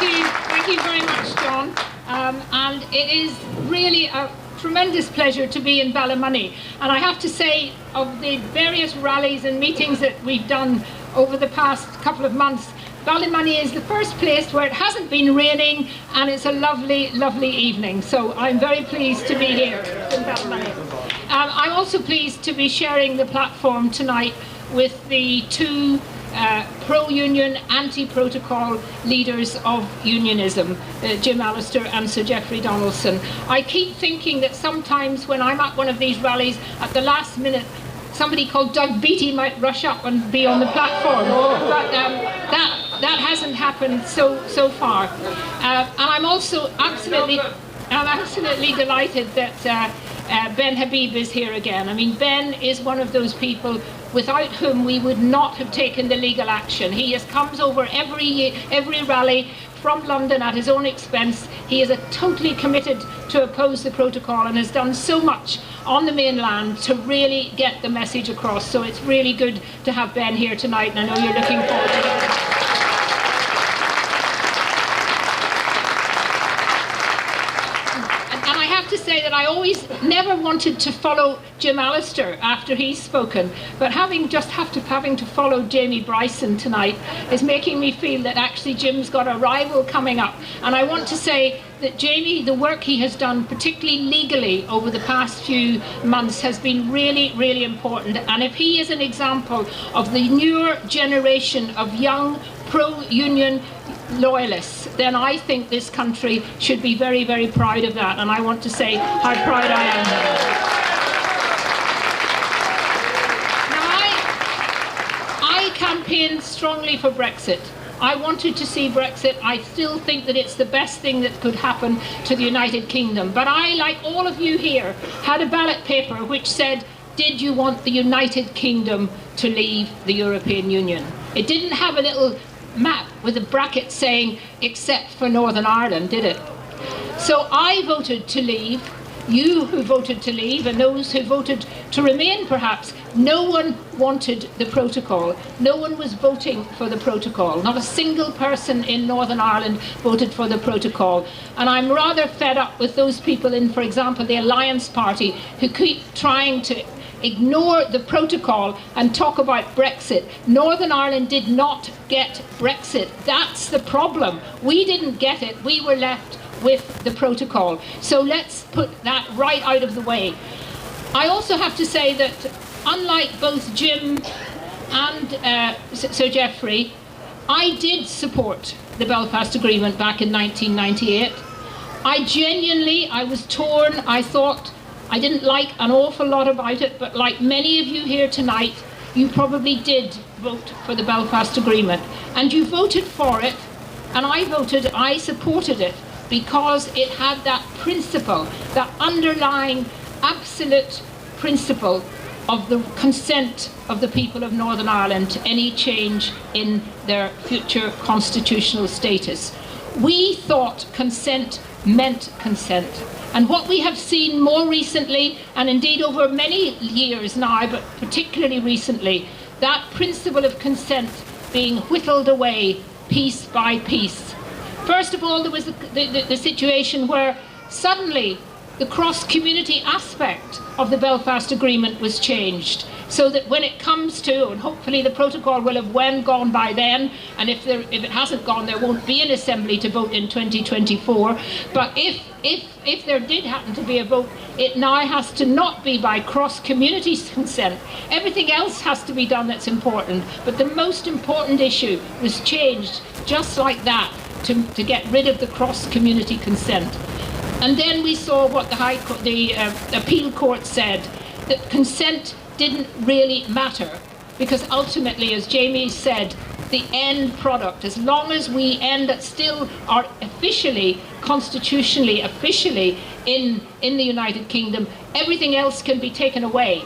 Thank you very much, John. And it is really a tremendous pleasure to be in Ballymoney. And I have to say, of the various rallies and meetings that we've done over the past couple of months, Ballymoney is the first place where it hasn't been raining, and it's a lovely, lovely evening. So I'm very pleased to be here in Ballymoney. I'm also pleased to be sharing the platform tonight with the two pro-union, anti-protocol leaders of unionism, Jim Allister and Sir Geoffrey Donaldson. I keep thinking that sometimes when I'm at one of these rallies, at the last minute, somebody called Doug Beattie might rush up and be on the platform, but that hasn't happened so far. And I'm also absolutely delighted that Ben Habib is here again. I mean, Ben is one of those people without whom we would not have taken the legal action. He comes over every rally from London at his own expense. He is totally committed to oppose the protocol and has done so much on the mainland to really get the message across. So it's really good to have Ben here tonight, and I know you're looking forward to it. To say that I always never wanted to follow Jim Allister after he's spoken, but having to follow Jamie Bryson tonight is making me feel that actually Jim's got a rival coming up. And I want to say that Jamie, the work he has done, particularly legally over the past few months, has been really, really important. And if he is an example of the newer generation of young pro-union loyalists, then I think this country should be very, very proud of that, and I want to say how proud I am. Now, I campaigned strongly for Brexit. I wanted to see Brexit. I still think that it's the best thing that could happen to the United Kingdom. But I, like all of you here, had a ballot paper which said, did you want the United Kingdom to leave the European Union? It didn't have a little map with a bracket saying except for Northern Ireland, did it? So I voted to leave. You who voted to leave, and those who voted to remain perhaps, no one wanted the protocol. No one was voting for the protocol. Not a single person in Northern Ireland voted for the protocol. And I'm rather fed up with those people in, for example, the Alliance Party, who keep trying to ignore the protocol and talk about Brexit. Northern Ireland did not get Brexit. That's the problem. We didn't get it. We were left with the protocol. So let's put that right out of the way. I also have to say that unlike both Jim and Sir Geoffrey, I did support the Belfast Agreement back in 1998. I was torn. I didn't like an awful lot about it, but like many of you here tonight, you probably did vote for the Belfast Agreement. And you voted for it, and I supported it because it had that principle, that underlying absolute principle of the consent of the people of Northern Ireland to any change in their future constitutional status. We thought consent meant consent. And what we have seen more recently, and indeed over many years now, but particularly recently, that principle of consent being whittled away piece by piece. First of all, there was the situation where suddenly the cross-community aspect of the Belfast Agreement was changed, so that when it comes to, and hopefully the protocol will have gone by then, and if it hasn't gone, there won't be an assembly to vote in 2024, but if there did happen to be a vote, it now has to not be by cross-community consent. Everything else has to be done that's important, but the most important issue was changed just like that to get rid of the cross-community consent. And then we saw what the appeal court said, that consent didn't really matter, because ultimately, as Jamie said, the end product, as long as we still are officially, constitutionally, officially in the United Kingdom, everything else can be taken away.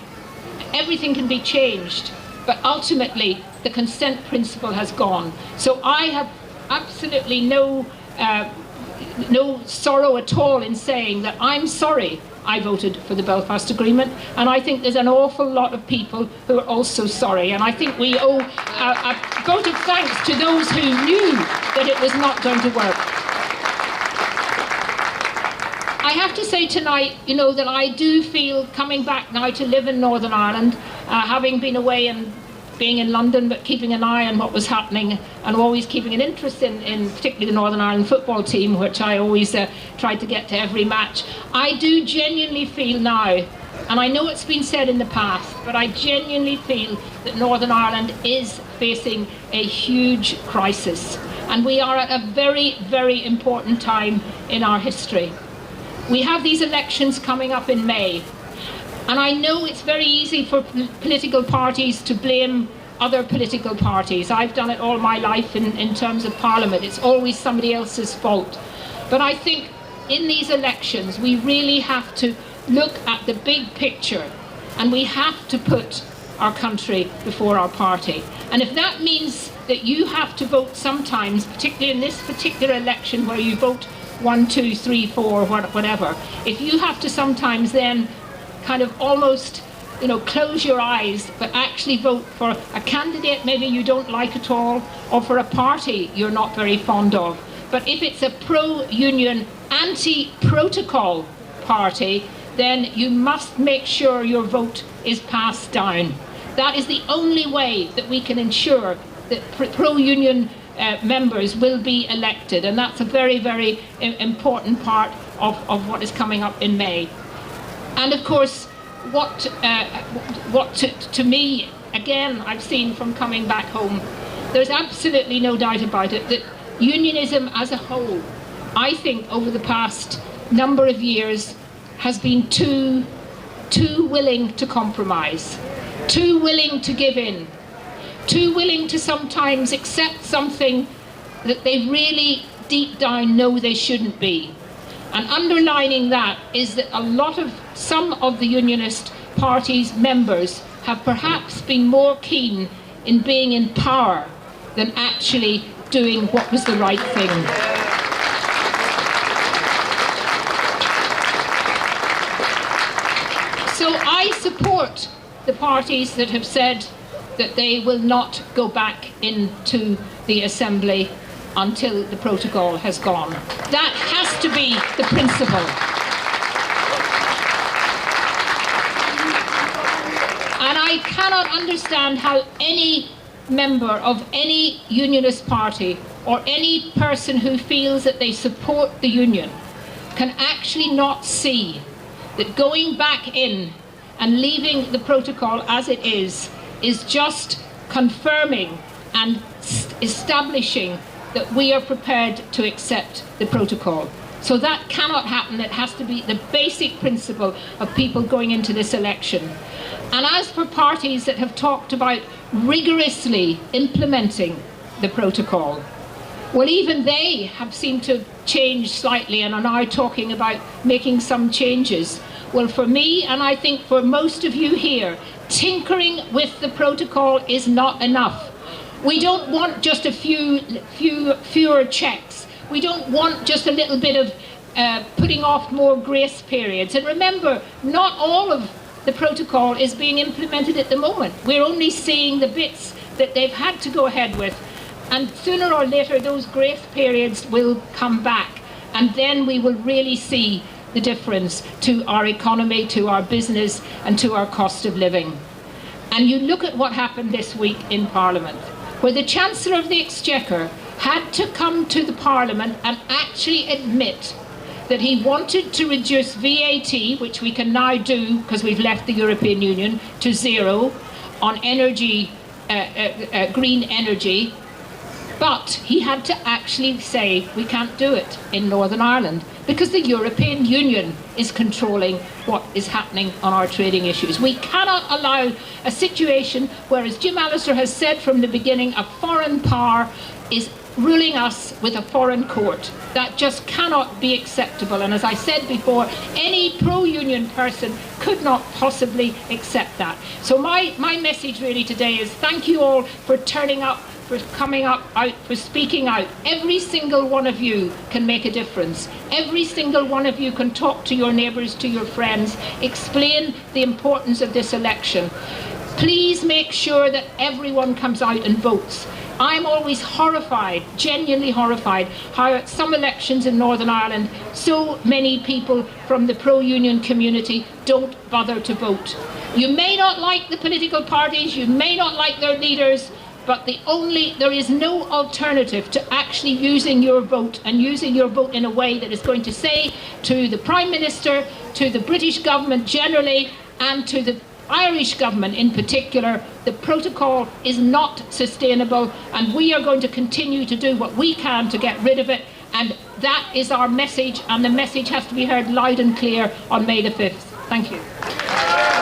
Everything can be changed, but ultimately the consent principle has gone. So I have absolutely no sorrow at all in saying that I'm sorry I voted for the Belfast Agreement, and I think there's an awful lot of people who are also sorry, and I think we owe a vote of thanks to those who knew that it was not going to work. I have to say tonight, that I do feel, coming back now to live in Northern Ireland, having been away and being in London, but keeping an eye on what was happening and always keeping an interest in particularly the Northern Ireland football team, which I always tried to get to every match. I do genuinely feel now, and I know it's been said in the past, but I genuinely feel that Northern Ireland is facing a huge crisis. And we are at a very, very important time in our history. We have these elections coming up in May. And I know it's very easy for political parties to blame other political parties. I've done it all my life in terms of Parliament. It's always somebody else's fault. But I think in these elections, we really have to look at the big picture, and we have to put our country before our party. And if that means that you have to vote sometimes, particularly in this particular election where you vote 1, 2, 3, 4, whatever, if you have to sometimes then kind of almost, close your eyes, but actually vote for a candidate maybe you don't like at all, or for a party you're not very fond of. But if it's a pro-union, anti-protocol party, then you must make sure your vote is passed down. That is the only way that we can ensure that pro-union members will be elected, and that's a very, very important part of what is coming up in May. And of course, what to me, again, I've seen from coming back home, there's absolutely no doubt about it that unionism as a whole, I think over the past number of years, has been too willing to compromise, too willing to give in, too willing to sometimes accept something that they really deep down know they shouldn't be. And underlining that is that some of the Unionist Party's members have perhaps been more keen in being in power than actually doing what was the right thing. So I support the parties that have said that they will not go back into the Assembly until the protocol has gone. That has to be the principle. And I cannot understand how any member of any unionist party or any person who feels that they support the union can actually not see that going back in and leaving the protocol as it is just confirming and establishing that we are prepared to accept the protocol. So that cannot happen. It has to be the basic principle of people going into this election. And as for parties that have talked about rigorously implementing the protocol, well, even they have seemed to change slightly and are now talking about making some changes. Well, for me, and I think for most of you here, tinkering with the protocol is not enough. We don't want just a fewer checks. We don't want just a little bit of putting off more grace periods. And remember, not all of the protocol is being implemented at the moment. We're only seeing the bits that they've had to go ahead with. And sooner or later, those grace periods will come back. And then we will really see the difference to our economy, to our business, and to our cost of living. And you look at what happened this week in Parliament, where the Chancellor of the Exchequer had to come to the Parliament and actually admit that he wanted to reduce VAT, which we can now do because we've left the European Union, to zero on energy, green energy. But he had to actually say we can't do it in Northern Ireland because the European Union is controlling what is happening on our trading issues. We cannot allow a situation where, as Jim Allister has said from the beginning, a foreign power is ruling us with a foreign court. That just cannot be acceptable. And as I said before, any pro-union person could not possibly accept that. So my message really today is thank you all for turning up for coming out, for speaking out. Every single one of you can make a difference. Every single one of you can talk to your neighbours, to your friends, explain the importance of this election. Please make sure that everyone comes out and votes. I'm always horrified, genuinely horrified, how at some elections in Northern Ireland, so many people from the pro-union community don't bother to vote. You may not like the political parties, you may not like their leaders, but there is no alternative to actually using your vote, and using your vote in a way that is going to say to the Prime Minister, to the British government generally, and to the Irish government in particular, the protocol is not sustainable, and we are going to continue to do what we can to get rid of it, and that is our message, and the message has to be heard loud and clear on May the 5th. Thank you.